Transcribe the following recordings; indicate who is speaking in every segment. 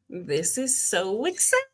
Speaker 1: This is so exciting.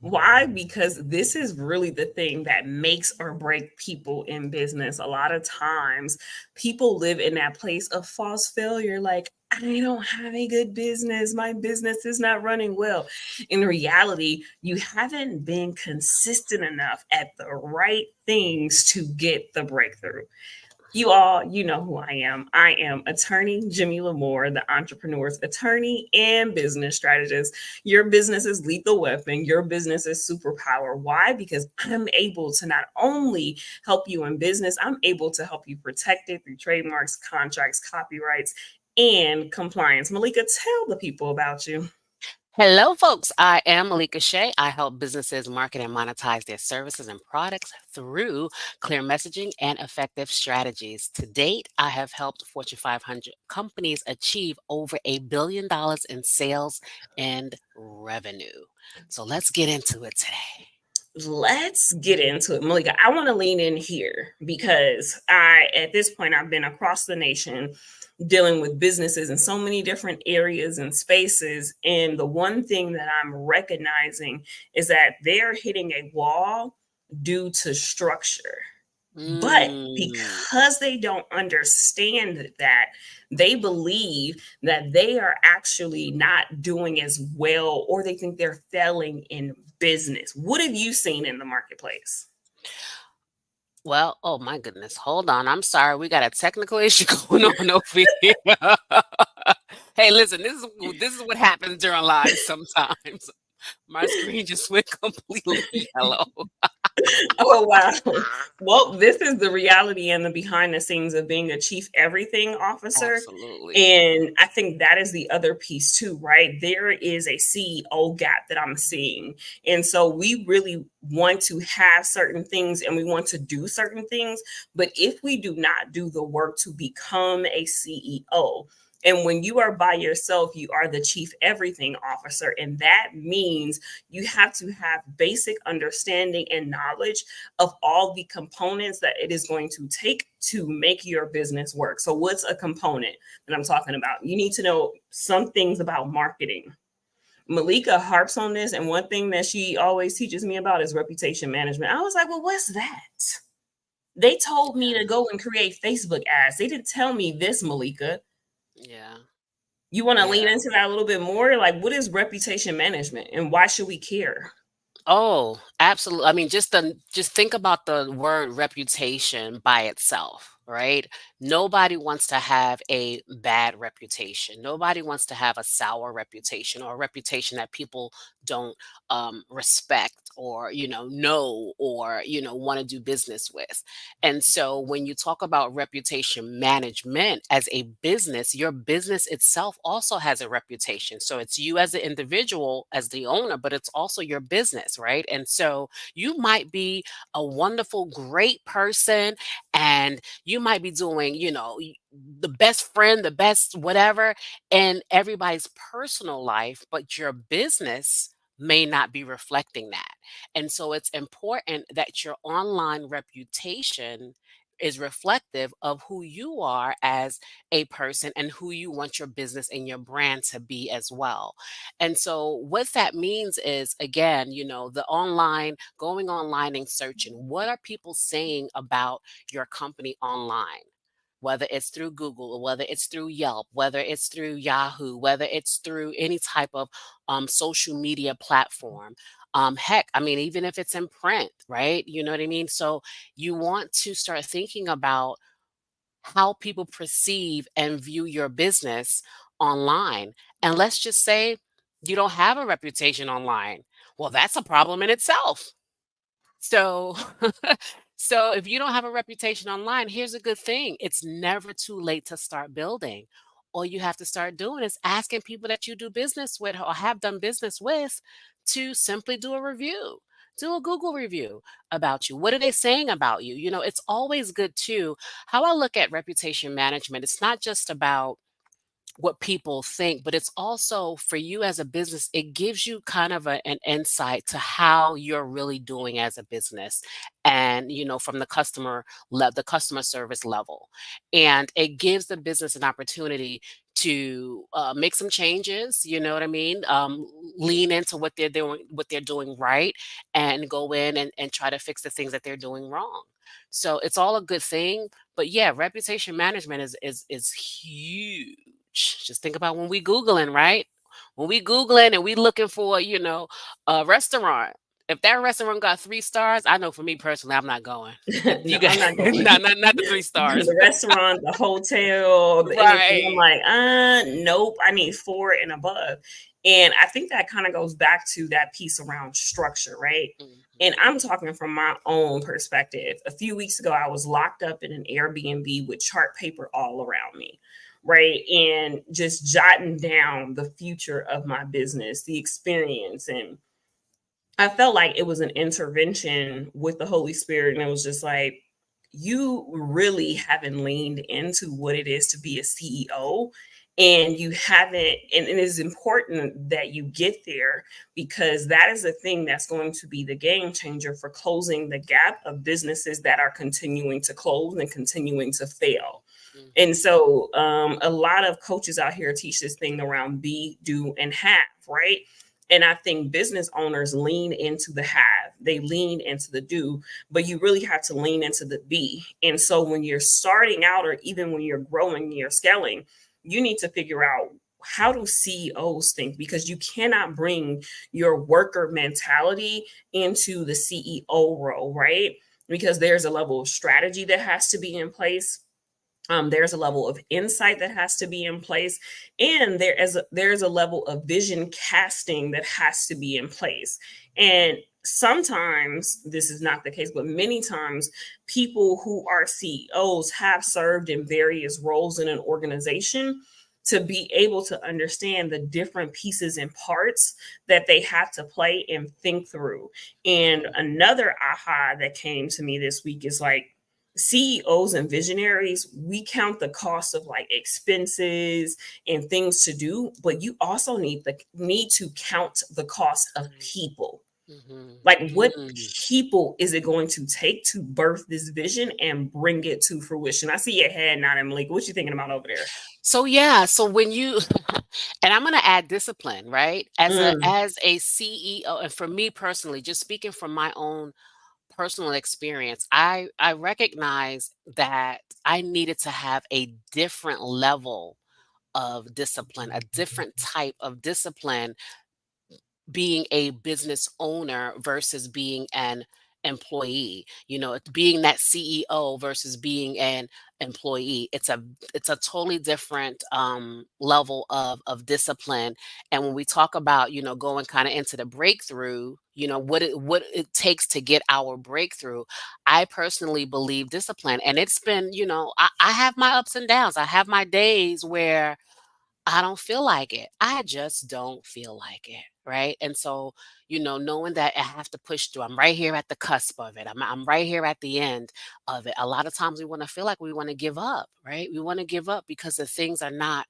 Speaker 1: Why? Because this is really the thing that makes or break people in business. A lot of times, people live in that place of false failure. Like, I don't have a good business. My business is not running well. In reality, you haven't been consistent enough at the right things to get the breakthrough. You know who I am. I am attorney Jamila Moore, the entrepreneur's attorney and business strategist. Your business is lethal weapon. Your business is superpower. Why? Because I'm able to not only help you in business, I'm able to help you protect it through trademarks, contracts, copyrights, and compliance. Malika, tell the people about you.
Speaker 2: Hello, folks. I am Malika Shae. I help businesses market and monetize their services and products through clear messaging and effective strategies. To date, I have helped Fortune 500 companies achieve over $1 billion in sales and revenue. So let's get into it today.
Speaker 1: Let's get into it. Malika, I want to lean in here because at this point, I've been across the nation dealing with businesses in so many different areas and spaces. And the one thing that I'm recognizing is that they're hitting a wall due to structure. But
Speaker 2: Mm.
Speaker 1: because they don't understand that, they believe that they are actually not doing as well, or they think they're failing in business. What have you seen in the marketplace?
Speaker 2: Well, oh my goodness. Hold on. I'm sorry. We got a technical issue going on over here. Hey, listen, this is what happens during live sometimes. My screen just went completely yellow.
Speaker 1: Oh, wow. Well, this is the reality and the behind the scenes of being a chief everything officer.
Speaker 2: Absolutely.
Speaker 1: And I think that is the other piece too, right? There is a CEO gap that I'm seeing. And so we really want to have certain things and we want to do certain things. But if we do not do the work to become a CEO, and when you are by yourself, you are the chief everything officer. And that means you have to have basic understanding and knowledge of all the components that it is going to take to make your business work. So, what's a component that I'm talking about? You need to know some things about marketing. Malika harps on this, and one thing that she always teaches me about is reputation management. I was like, well, what's that? They told me to go and create Facebook ads. They didn't tell me this, Malika.
Speaker 2: Yeah.
Speaker 1: You want to
Speaker 2: Yeah.
Speaker 1: lean into that a little bit more? Like, what is reputation management and why should we care?
Speaker 2: Oh, absolutely. I mean, just think about the word reputation by itself, right? Nobody wants to have a bad reputation. Nobody wants to have a sour reputation or a reputation that people don't respect or know or want to do business with. And so when you talk about reputation management as a business, your business itself also has a reputation. So it's you as an individual, as the owner, but it's also your business, right? And so you might be a wonderful, great person, and you might be doing, the best friend, the best whatever in everybody's personal life, but your business may not be reflecting that. And so it's important that your online reputation is reflective of who you are as a person and who you want your business and your brand to be as well. And so what that means is, again, the online, going online and searching, what are people saying about your company online? Whether it's through Google, or whether it's through Yelp, whether it's through Yahoo, whether it's through any type of social media platform. Heck, I mean, even if it's in print, right? You know what I mean? So you want to start thinking about how people perceive and view your business online. And let's just say you don't have a reputation online. Well, that's a problem in itself. So, so if you don't have a reputation online, here's a good thing. It's never too late to start building. All you have to start doing is asking people that you do business with or have done business with to simply do a review. Do a Google review about you. What are they saying about you? It's always good too. How I look at reputation management, it's not just about what people think, but it's also for you as a business, it gives you kind of an insight to how you're really doing as a business. And, from the customer service level. And it gives the business an opportunity to make some changes. You know what I mean? Lean into what they're doing right, and go in and try to fix the things that they're doing wrong. So it's all a good thing. But yeah, reputation management is huge. Just think about when we Googling, right? When we Googling and we looking for, a restaurant. If that restaurant got 3 stars, I know for me personally, I'm not going.
Speaker 1: No,
Speaker 2: You got
Speaker 1: I'm not going.
Speaker 2: not the 3 stars.
Speaker 1: The restaurant, the hotel, the anything. I'm
Speaker 2: Right.
Speaker 1: like, nope, I need 4 and above. And I think that kind of goes back to that piece around structure, right? And
Speaker 2: Mhm.
Speaker 1: I'm talking from my own perspective. A few weeks ago, I was locked up in an Airbnb with chart paper all around me, right? And just jotting down the future of my business, the experience. And I felt like it was an intervention with the Holy Spirit. And it was just like, you really haven't leaned into what it is to be a CEO. And you haven't, and it is important that you get there, because that is the thing that's going to be the game changer for closing the gap of businesses that are continuing to close and continuing to fail. And
Speaker 2: Mhm.
Speaker 1: so a lot of coaches out here teach this thing around be, do, and have, right? And I think business owners lean into the have, they lean into the do, but you really have to lean into the be. And so when you're starting out, or even when you're growing and you're scaling, you need to figure out, how do CEOs think? Because you cannot bring your worker mentality into the CEO role, right? Because there's a level of strategy that has to be in place. There's a level of insight that has to be in place, and there's a level of vision casting that has to be in place. And sometimes this is not the case, but many times people who are CEOs have served in various roles in an organization to be able to understand the different pieces and parts that they have to play and think through. And
Speaker 2: Mhm.
Speaker 1: another aha that came to me this week is like, CEOs and visionaries, we count the cost of like expenses and things to do, but you also need to count the cost of
Speaker 2: Right.
Speaker 1: people.
Speaker 2: Mhm.
Speaker 1: Like, what
Speaker 2: Mm.
Speaker 1: people is it going to take to birth this vision and bring it to fruition? I see your head nodding, Malika. What you thinking about over there?
Speaker 2: So yeah, so when you and I'm going to add discipline, right?
Speaker 1: Mm,
Speaker 2: As a CEO, and for me personally, just speaking from my own personal experience, I recognize that I needed to have a different level of discipline, a different type of discipline, being a business owner versus being an employee. Being that CEO versus being an employee, it's a totally different level of discipline. And when we talk about, going kind of into the breakthrough, what it takes to get our breakthrough, I personally believe discipline. And it's been, I have my ups and downs. I have my days where I don't feel like it. I just don't feel like it. Right. And so, knowing that I have to push through, I'm right here at the cusp of it. I'm right here at the end of it. A lot of times we want to feel like we want to give up, right? We want to give up because the things are not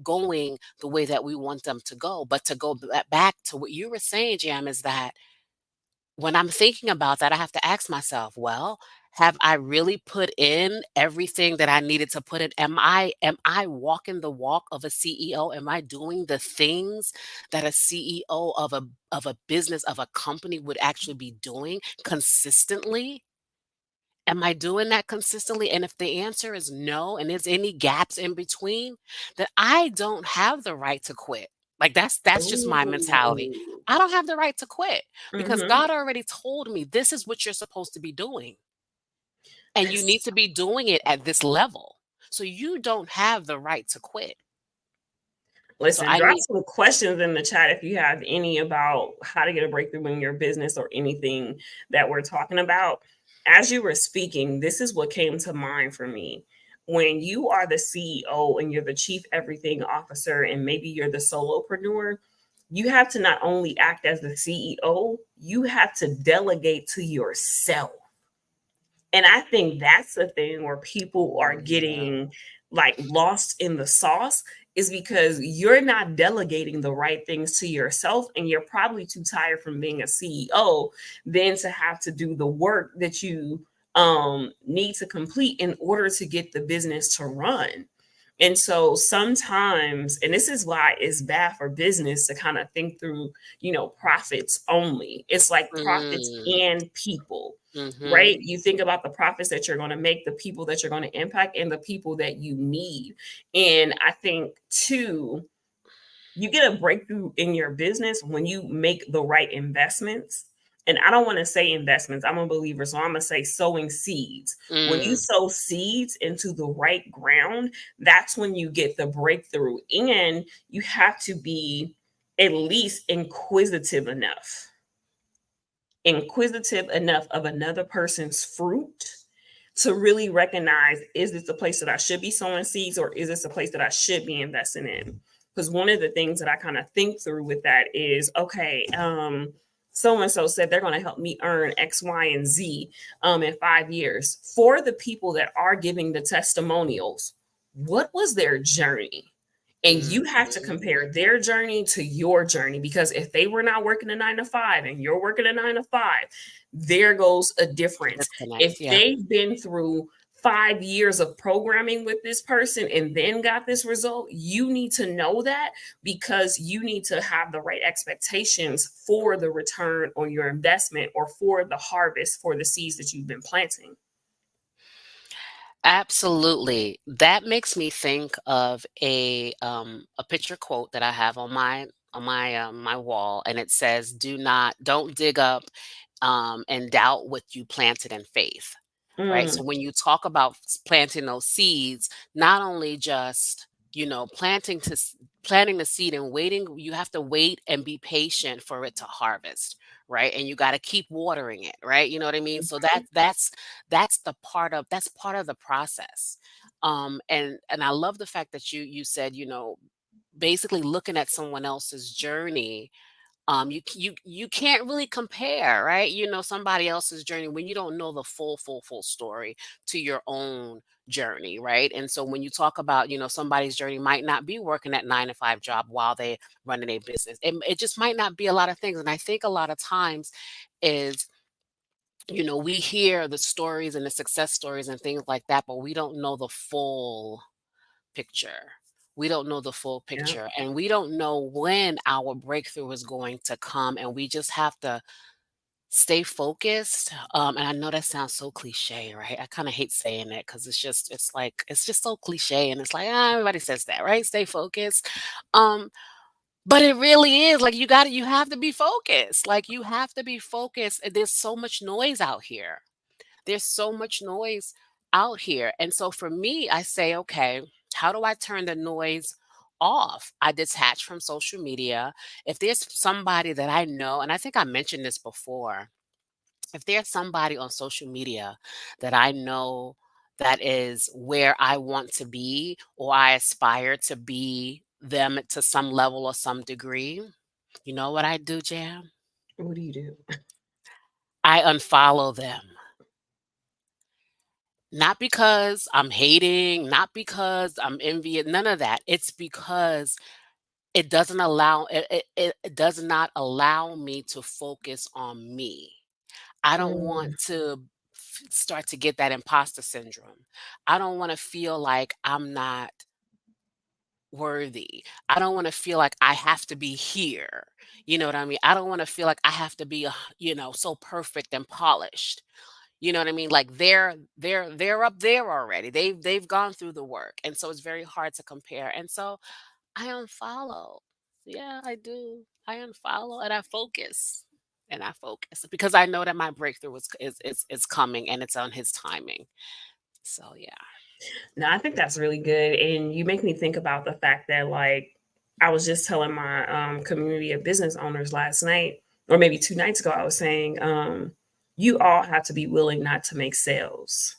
Speaker 2: going the way that we want them to go. But to go back to what you were saying, Jam, is that when I'm thinking about that, I have to ask myself, well, have I really put in everything that I needed to put in? Am I walking the walk of a CEO? Am I doing the things that a CEO of a business, of a company would actually be doing consistently? Am I doing that consistently? And if the answer is no, and there's any gaps in between, then I don't have the right to quit. Like that's just my mentality.
Speaker 1: ooh,
Speaker 2: I don't have the right to quit because
Speaker 1: mm-hmm.
Speaker 2: God already told me this is what you're supposed to be doing. And you need
Speaker 1: Listen,
Speaker 2: to be doing it at this level. So you don't have the right to quit. So
Speaker 1: Listen,
Speaker 2: I
Speaker 1: drop
Speaker 2: need
Speaker 1: some questions in the chat if you have any about how to get a breakthrough in your business or anything that we're talking about. As you were speaking, this is what came to mind for me. When you are the CEO and you're the chief everything officer, and maybe you're the solopreneur, you have to not only act as the CEO, you have to delegate to yourself. And I think that's the thing where people are
Speaker 2: Oh, yeah.
Speaker 1: getting like lost in the sauce, is because you're not delegating the right things to yourself, and you're probably too tired from being a CEO then to have to do the work that you need to complete in order to get the business to run. And so sometimes, and this is why it's bad for business to kind of think through, profits only. It's like profits
Speaker 2: Mm.
Speaker 1: and people,
Speaker 2: Mhm.
Speaker 1: right? You think about the profits that you're going to make, the people that you're going to impact, and the people that you need. And I think, too, you get a breakthrough in your business when you make the right investments. And I don't want to say investments, I'm a believer, so I'm going to say sowing seeds. When you
Speaker 2: Mm.
Speaker 1: sow seeds into the right ground, that's when you get the breakthrough. And you have to be at least inquisitive enough of another person's fruit to really recognize, is this a place that I should be sowing seeds, or is this a place that I should be investing in? Because one of the things that I kind of think through with that is, okay, so and so said they're going to help me earn X, Y, and Z in 5 years. For the people that are giving the testimonials, what was their journey? And you have to
Speaker 2: Mhm.
Speaker 1: compare their journey to your journey, because if they were not working a 9 to 5 and you're working a 9 to 5, there goes a difference. If
Speaker 2: Disconnect, yeah.
Speaker 1: they've been through 5 years of programming with this person and then got this result, you need to know that, because you need to have the right expectations for the return on your investment, or for the harvest for the seeds that you've been planting.
Speaker 2: Absolutely. That makes me think of a picture quote that I have on my wall, and it says, don't dig up and doubt what you planted in faith." Right? So
Speaker 1: Mm,
Speaker 2: when you talk about planting those seeds, not only just, planting the seed and waiting, you have to wait and be patient for it to harvest, right? And you got to keep watering it, right? You know what I mean? So that's part of the process. And I love the fact that you said, basically looking at someone else's journey. You can't really compare, right? Somebody else's journey when you don't know the full story to your own journey, right? And so when you talk about, somebody's journey might not be working at 9 to 5 job while they running a business. It just might not be a lot of things. And I think a lot of times is, we hear the stories and the success stories and things like that, but we don't know the full picture. We don't know the full
Speaker 1: yeah.
Speaker 2: picture, and we don't know when our breakthrough is going to come, and we just have to stay focused. And I know that sounds so cliche, right? I kind of hate saying it because it's just so cliche, and it's like, everybody says that, right? Stay focused. Um, but it really is like you have to be focused. Like you have to be focused. And there's so much noise out here. There's so much noise out here. And so for me, I say, okay, how do I turn the noise off? I detach from social media. If there's somebody that I know, and I think I mentioned this before, if there's somebody on social media that I know that is where I want to be, or I aspire to be them to some level or some degree, you know what I do, Jam?
Speaker 1: What do you do?
Speaker 2: I unfollow them. Not because I'm hating, not because I'm envious, none of that. It's because it does not allow me to focus on me. I don't want
Speaker 1: Mm,
Speaker 2: to start to get that imposter syndrome. I don't want to feel like I'm not worthy. I don't want to feel like I have to be here. You know what I mean? I don't want to feel like I have to be, so perfect and polished. You know what I mean? Like they're up there already. They've gone through the work. And so it's very hard to compare. And so I unfollow. Yeah, I do. I unfollow and I focus. And I focus because I know that my breakthrough is coming and it's on his timing. So yeah.
Speaker 1: no, I think that's really good. And you make me think about the fact that, like, I was just telling my community of business owners last night, or maybe 2 nights ago, I was saying, you all have to be willing not to make sales.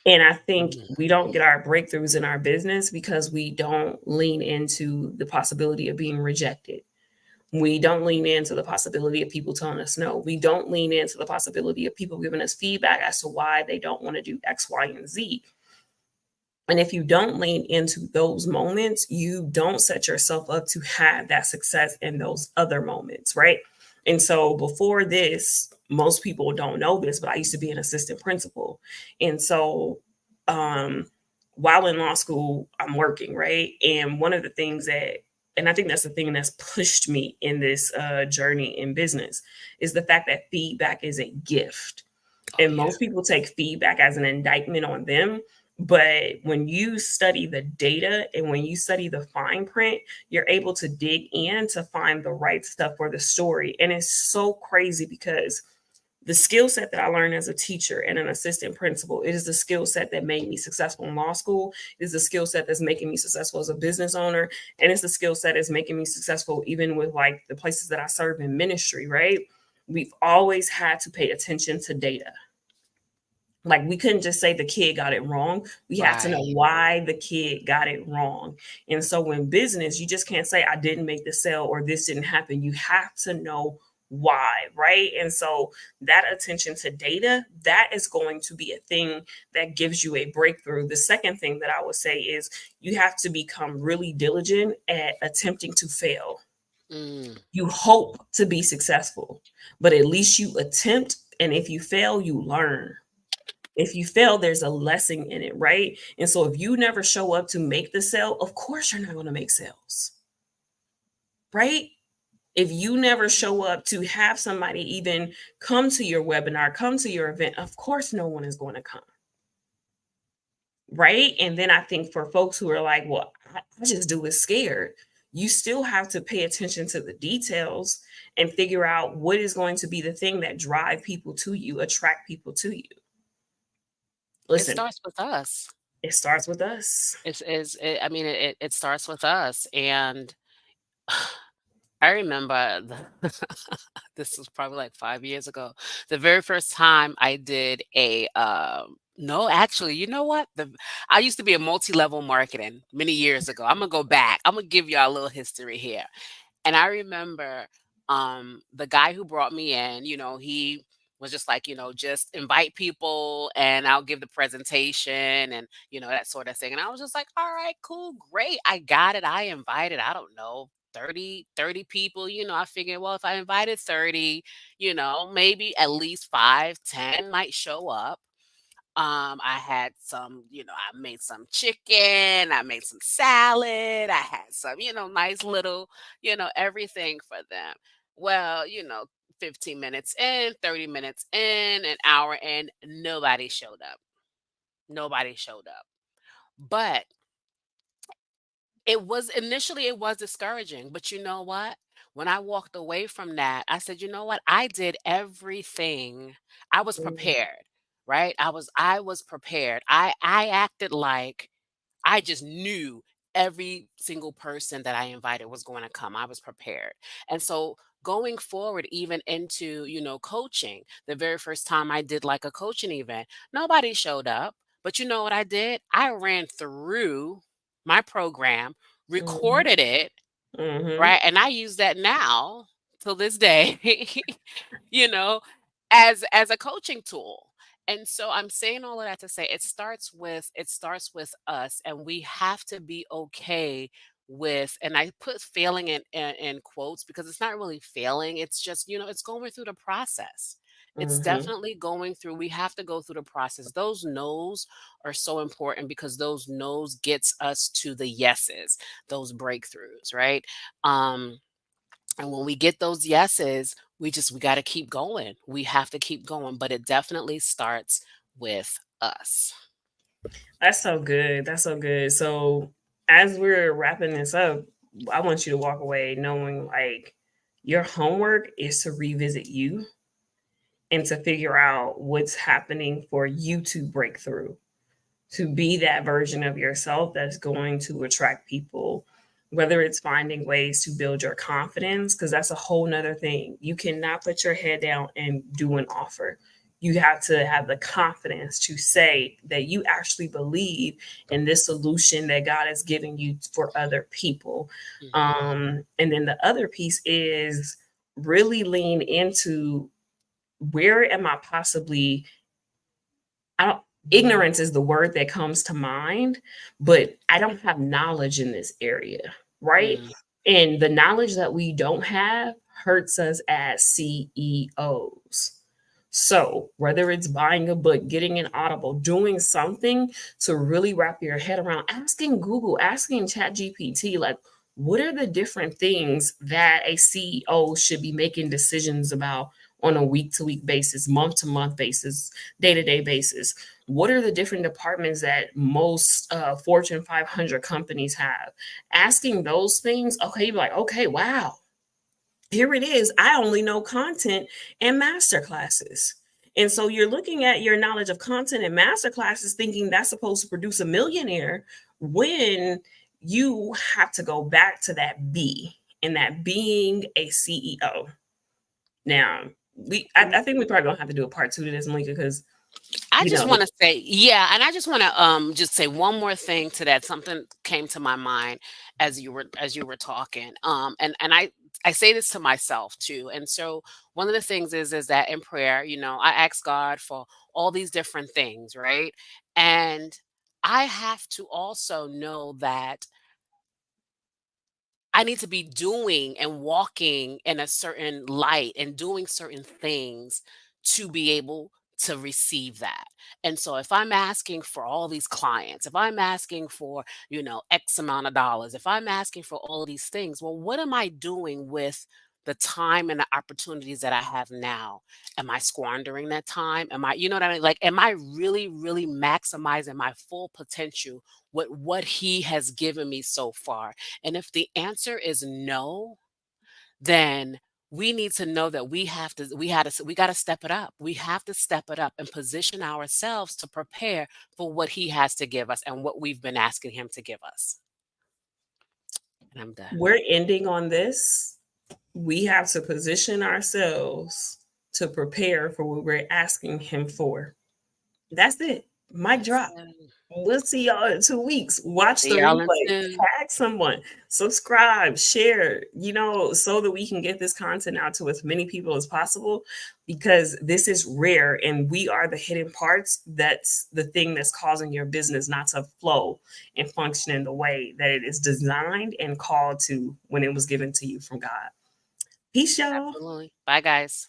Speaker 1: And I think we don't
Speaker 2: Mhm.
Speaker 1: get our breakthroughs in our business because we don't lean into the possibility of being rejected. We don't lean into the possibility of people telling us no. We don't lean into the possibility of people giving us feedback as to why they don't want to do X, Y, and Z. And if you don't lean into those moments, you don't set yourself up to have that success in those other moments, right? And so before this, most people don't know this, but I used to be an assistant principal. And so um while in law school, I'm working, right? And one of the things that, and I think that's the thing that's pushed me in this journey in business, is the fact that feedback is a gift.
Speaker 2: Oh,
Speaker 1: And
Speaker 2: yeah.
Speaker 1: most people take feedback as an indictment on them. But when you study the data and when you study the fine print, you're able to dig in to find the right stuff for the story. And it's so crazy because the skill set that I learned as a teacher and an assistant principal, it is the skill set that made me successful in law school. It is the skill set that's making me successful as a business owner. And it's the skill set that's making me successful even with like the places that I serve in ministry, right? We've always had to pay attention to data. Like we couldn't just say the kid got it wrong. We have to know
Speaker 2: Right.
Speaker 1: why the kid got it wrong. And so in business, you just can't say I didn't make the sale or this didn't happen. You have to know why, right? And so that attention to data, that is going to be a thing that gives you a breakthrough. The second thing that I would say is you have to become really diligent at attempting to fail.
Speaker 2: Mm.
Speaker 1: You hope to be successful, but at least you attempt, and if you fail, you learn. If you fail, there's a lesson in it, right? And so if you never show up to make the sale, of course you're not going to make sales, right? If you never show up to have somebody even come to your webinar, come to your event, of course no one is going to come, right? And then I think for folks who are like, well, I just do it scared, you still have to pay attention to the details and figure out what is going to be the thing that drive people to you, attract people to you.
Speaker 2: It
Speaker 1: Listen,
Speaker 2: starts with us.
Speaker 1: it starts with us.
Speaker 2: I mean, it starts with us, and I remember this was probably like 5 years ago. The very first time I did a, no, actually, you know what? I used to be a multi-level marketing many years ago. I'm gonna go back. I'm gonna give y'all a little history here. And I remember the guy who brought me in, he was just like, just invite people and I'll give the presentation and, that sort of thing. And I was just like, all right, cool, great. I got it. I invited, I don't know, 30 people. I figured, well, if I invited 30, maybe at least 5, 10 might show up. I had some, I made some chicken, I made some salad, I had some, nice little, everything for them. Well, 15 minutes in, 30 minutes in, an hour in, nobody showed up. Nobody showed up. But it was discouraging, but you know what? When I walked away from that, I said, "You know what? I did everything. I was
Speaker 1: Mhm,
Speaker 2: prepared." Right? I was prepared. I acted like I just knew every single person that I invited was going to come. I was prepared. And so going forward, even into, coaching, the very first time I did like a coaching event, nobody showed up. But you know what I did? I ran through my program,
Speaker 1: mhm,
Speaker 2: recorded it,
Speaker 1: mhm.
Speaker 2: right? And I use that now till this day, you know, as a coaching tool. And so I'm saying all of that to say it starts with us, and we have to be okay with, and I put failing in quotes because it's not really failing, it's just, it's going through the process. It's
Speaker 1: Mhm.
Speaker 2: definitely going through, we have to go through the process. Those no's are so important because those no's gets us to the yeses, those breakthroughs, right? Um, and when we get those yeses, we got to keep going. We have to keep going, but it definitely starts with us.
Speaker 1: That's so good. That's so good. So as we're wrapping this up, I want you to walk away knowing like your homework is to revisit you and to figure out what's happening for you to break through, to be that version of yourself that's going to attract people, whether it's finding ways to build your confidence, because that's a whole nother thing. You cannot put your head down and do an offer. You have to have the confidence to say that you actually believe in this solution that God has given you for other people.
Speaker 2: Mhm.
Speaker 1: And then the other piece is really lean into where am I possibly, I don't, ignorance is the word that comes to mind, but I don't have knowledge in this area, right?
Speaker 2: Mm.
Speaker 1: And the knowledge that we don't have hurts us as CEOs. So, whether it's buying a book, getting an Audible, doing something to really wrap your head around, asking Google, asking ChatGPT, like, what are the different things that a CEO should be making decisions about on a week to week basis, month to month basis, day to day basis? What are the different departments that most Fortune 500 companies have? Asking those things, okay, you're like, okay, wow, here it is. I only know content and master classes. And so you're looking at your knowledge of content and master classes thinking that's supposed to produce a millionaire when you have to go back to that B, and that being a CEO. Now, I think we probably gonna have to do a part two to this, Malika, because
Speaker 2: I
Speaker 1: you
Speaker 2: just
Speaker 1: know,
Speaker 2: want to say, yeah, and I just want to just say one more thing to that. Something came to my mind as you were talking. And I say this to myself too. And so one of the things is that in prayer, I ask God for all these different things, right? And I have to also know that I need to be doing and walking in a certain light and doing certain things to be able to receive that. And so if I'm asking for all these clients, if I'm asking for, X amount of dollars, if I'm asking for all of these things, well, what am I doing with the time and the opportunities that I have now? Am I squandering that time? Am I, you know what I mean? Like, am I really, really maximizing my full potential with what he has given me so far? And if the answer is no, then we need to know that we got to step it up. We have to step it up and position ourselves to prepare for what he has to give us and what we've been asking him to give us. And I'm done.
Speaker 1: we're ending on this. We have to position ourselves to prepare for what we're asking him for. That's it. Mic
Speaker 2: That's
Speaker 1: drop.
Speaker 2: it.
Speaker 1: We'll see y'all in 2 weeks. Watch the
Speaker 2: See y'all in
Speaker 1: replay.
Speaker 2: soon.
Speaker 1: Tag someone. Subscribe. Share. So that we can get this content out to as many people as possible. Because this is rare, and we are the hidden parts. That's the thing that's causing your business not to flow and function in the way that it is designed and called to when it was given to you from God. Peace, y'all.
Speaker 2: Absolutely. Bye, guys.